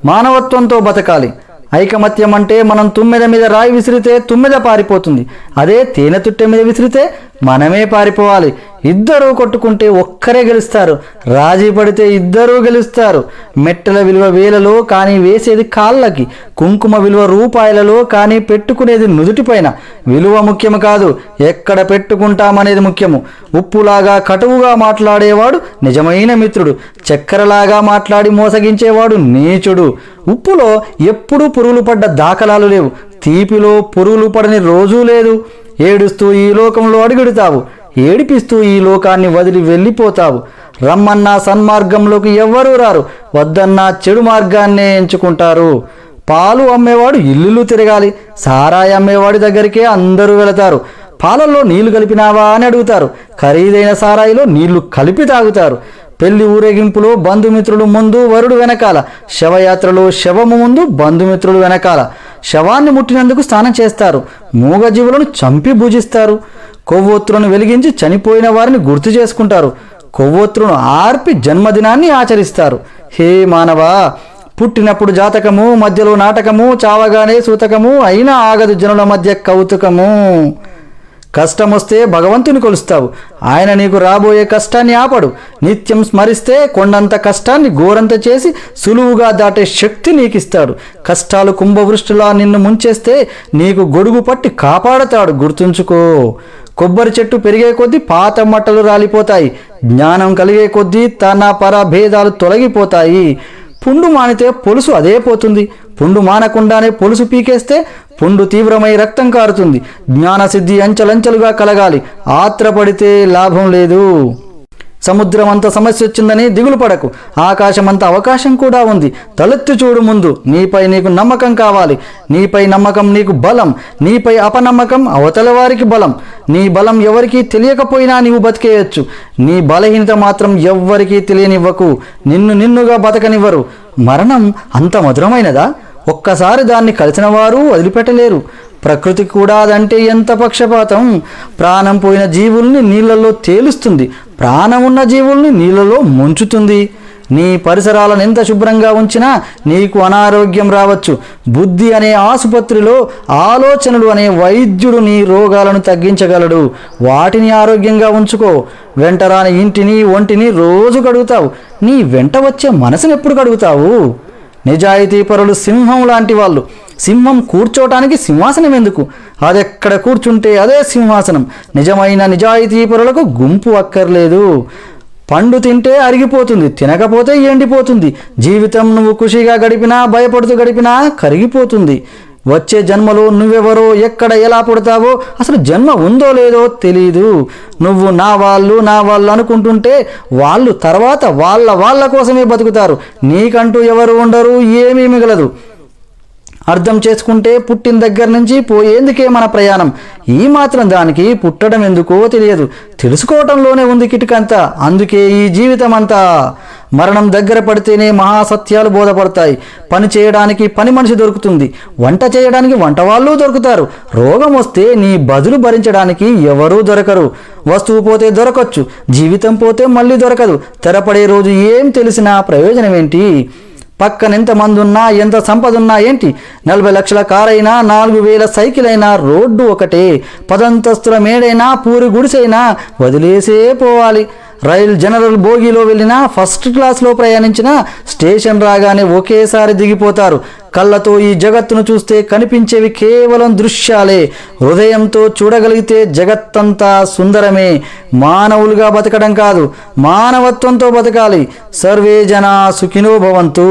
మానవత్వంతో బతకాలి. ఐకమత్యం అంటే మనం తుమ్మెద మీద రాయి విసిరితే తుమ్మెద పారిపోతుంది, అదే తేనె తుట్టె మీద విసిరితే మనమే పారిపోవాలి. ఇద్దరూ కొట్టుకుంటే ఒక్కరే గెలుస్తారు, రాజీ పడితే ఇద్దరూ గెలుస్తారు. మెట్టెల విలువ వేలలో కానీ వేసేది కాళ్ళకి, కుంకుమ విలువ రూపాయలలో కానీ పెట్టుకునేది నుదుటిపైన. విలువ ముఖ్యము కాదు, ఎక్కడ పెట్టుకుంటామనేది ముఖ్యము. ఉప్పులాగా కటువుగా మాట్లాడేవాడు నిజమైన మిత్రుడు, చక్కెరలాగా మాట్లాడి మోసగించేవాడు నీచుడు. ఉప్పులో ఎప్పుడూ పురుగులు పడ్డ దాఖలాలు లేవు, తీపిలో పురుగులు పడని రోజూ లేదు. ఏడుస్తూ ఈ లోకంలో అడుగుడుతావు, ఏడిపిస్తూ ఈ లోకాన్ని వదిలి వెళ్ళిపోతావు. రమ్మన్నా సన్మార్గంలోకి ఎవ్వరూ రారు, వద్దన్నా చెడు మార్గాన్నే ఎంచుకుంటారు. పాలు అమ్మేవాడు ఇల్లులు తిరగాలి, సారాయి అమ్మేవాడి దగ్గరికే అందరూ వెళతారు. పాలల్లో నీళ్లు కలిపినావా అని అడుగుతారు, ఖరీదైన సారాయిలో నీళ్లు కలిపి తాగుతారు. పెళ్లి ఊరేగింపులో బంధుమిత్రులు ముందు, వరుడు వెనకాల. శవయాత్రలో శవము ముందు, బంధుమిత్రులు వెనకాల. శవాన్ని ముట్టినందుకు స్నానం చేస్తారు, మూగజీవులను చంపి భుజిస్తారు. కొవ్వొత్తులను వెలిగించి చనిపోయిన వారిని గుర్తు చేసుకుంటారు, కొవ్వొత్తులను ఆర్పి జన్మదినాన్ని ఆచరిస్తారు. హే మానవా, పుట్టినప్పుడు జాతకము, మధ్యలో నాటకము, చావగానే సూతకము, అయినా ఆగదు జనుల మధ్య కౌతుకము. కష్టమొస్తే భగవంతుని కొలుస్తావు, ఆయన నీకు రాబోయే కష్టాన్ని ఆపడు. నిత్యం స్మరిస్తే కొండంత కష్టాన్ని గోరంత చేసి సులువుగా దాటే శక్తి నీకిస్తాడు. కష్టాలు కుంభవృష్టిలా నిన్ను ముంచేస్తే నీకు గొడుగు పట్టి కాపాడతాడు, గుర్తుంచుకో. కొబ్బరి చెట్టు పెరిగే కొద్దీ పాత మట్టలు రాలిపోతాయి, జ్ఞానం కలిగే కొద్దీ తన పర భేదాలు తొలగిపోతాయి. పుండు మానితే పొలుసు అదే పోతుంది, పుండు మానకుండానే పొలుసు పీకేస్తే పుండు తీవ్రమై రక్తం కారుతుంది. జ్ఞానసిద్ధి అంచెలంచెలుగా కలగాలి, ఆత్రపడితే లాభం లేదు. సముద్రం అంత సమస్య వచ్చిందని దిగులు పడకు, ఆకాశమంత అవకాశం కూడా ఉంది. తలెత్తి చూడు ముందు, నీపై నీకు నమ్మకం కావాలి. నీపై నమ్మకం నీకు బలం, నీపై అపనమ్మకం అవతల వారికి బలం. నీ బలం ఎవరికీ తెలియకపోయినా నీవు బతికేయచ్చు, నీ బలహీనత మాత్రం ఎవ్వరికీ తెలియనివ్వకు. నిన్నుగా బతకనివ్వరు. మరణం అంత మధురమైనదా? ఒక్కసారి దాన్ని కలిసిన వారు వదిలిపెట్టలేరు. ప్రకృతి కూడా అదంటే ఎంత పక్షపాతం. ప్రాణం పోయిన జీవుల్ని నీళ్లలో తేలుస్తుంది, ప్రాణం ఉన్న జీవుల్ని నీళ్లలో ముంచుతుంది. నీ పరిసరాలను ఎంత శుభ్రంగా ఉంచినా నీకు అనారోగ్యం రావచ్చు. బుద్ధి అనే ఆసుపత్రిలో ఆలోచనలు అనే వైద్యుడు నీ రోగాలను తగ్గించగలడు. వాటిని ఆరోగ్యంగా ఉంచుకో. వెంటరాని ఇంటిని ఒంటిని రోజు కడుగుతావు, నీ వెంట వచ్చే మనసును ఎప్పుడు కడుగుతావు? నిజాయితీ పరులు సింహం లాంటి వాళ్ళు. సింహం కూర్చోటానికి సింహాసనం ఎందుకు? అదెక్కడ కూర్చుంటే అదే సింహాసనం. నిజమైన నిజాయితీ పరులకు గుంపు అక్కర్లేదు. పండు తింటే అరిగిపోతుంది, తినకపోతే ఎండిపోతుంది. జీవితం నువ్వు ఖుషిగా గడిపినా, భయపడుతూ గడిపినా కరిగిపోతుంది. వచ్చే జన్మలో నువ్వెవరో, ఎక్కడ, ఎలా పుడతావో, అసలు జన్మ ఉందో లేదో తెలీదు. నువ్వు నా వాళ్ళు అనుకుంటుంటే వాళ్ళు తర్వాత వాళ్ళ కోసమే బతుకుతారు. నీకంటూ ఎవరు ఉండరు, ఏమీ మిగలదు. అర్థం చేసుకుంటే పుట్టిన దగ్గర నుంచి పోయేందుకే మన ప్రయాణం. ఈ మాత్రం దానికి పుట్టడం ఎందుకో తెలియదు, తెలుసుకోవటంలోనే ఉంది కిటికంతా. అందుకే ఈ జీవితం అంతా. మరణం దగ్గర పడితేనే మహాసత్యాలు బోధపడతాయి. పని చేయడానికి పని మనిషి దొరుకుతుంది, వంట చేయడానికి వంట వాళ్ళు దొరుకుతారు. రోగం వస్తే నీ బదులు భరించడానికి ఎవరూ దొరకరు. వస్తువు పోతే దొరకచ్చు, జీవితం పోతే మళ్ళీ దొరకదు. తెరపడే రోజు ఏం తెలిసినా ప్రయోజనం ఏంటి? పక్కన ఎంతమంది ఉన్నా, ఎంత సంపద ఉన్నా ఏంటి? 40 లక్షల కారైనా, 4000 సైకిల్ అయినా రోడ్డు ఒకటే. 10 అంతస్తుల మేడైనా, పూరి గుడిసైనా వదిలేసే పోవాలి. రైల్ జనరల్ బోగిలో వెళ్ళినా, ఫస్ట్ క్లాస్లో ప్రయాణించినా స్టేషన్ రాగానే ఒకేసారి దిగిపోతారు. కళ్ళతో ఈ జగత్తును చూస్తే కనిపించేవి కేవలం దృశ్యాలే. హృదయంతో చూడగలిగితే జగత్తంతా సుందరమే. మానవులుగా బతకడం కాదు, మానవత్వంతో బతకాలి. సర్వే జనా సుఖినో భవంతు.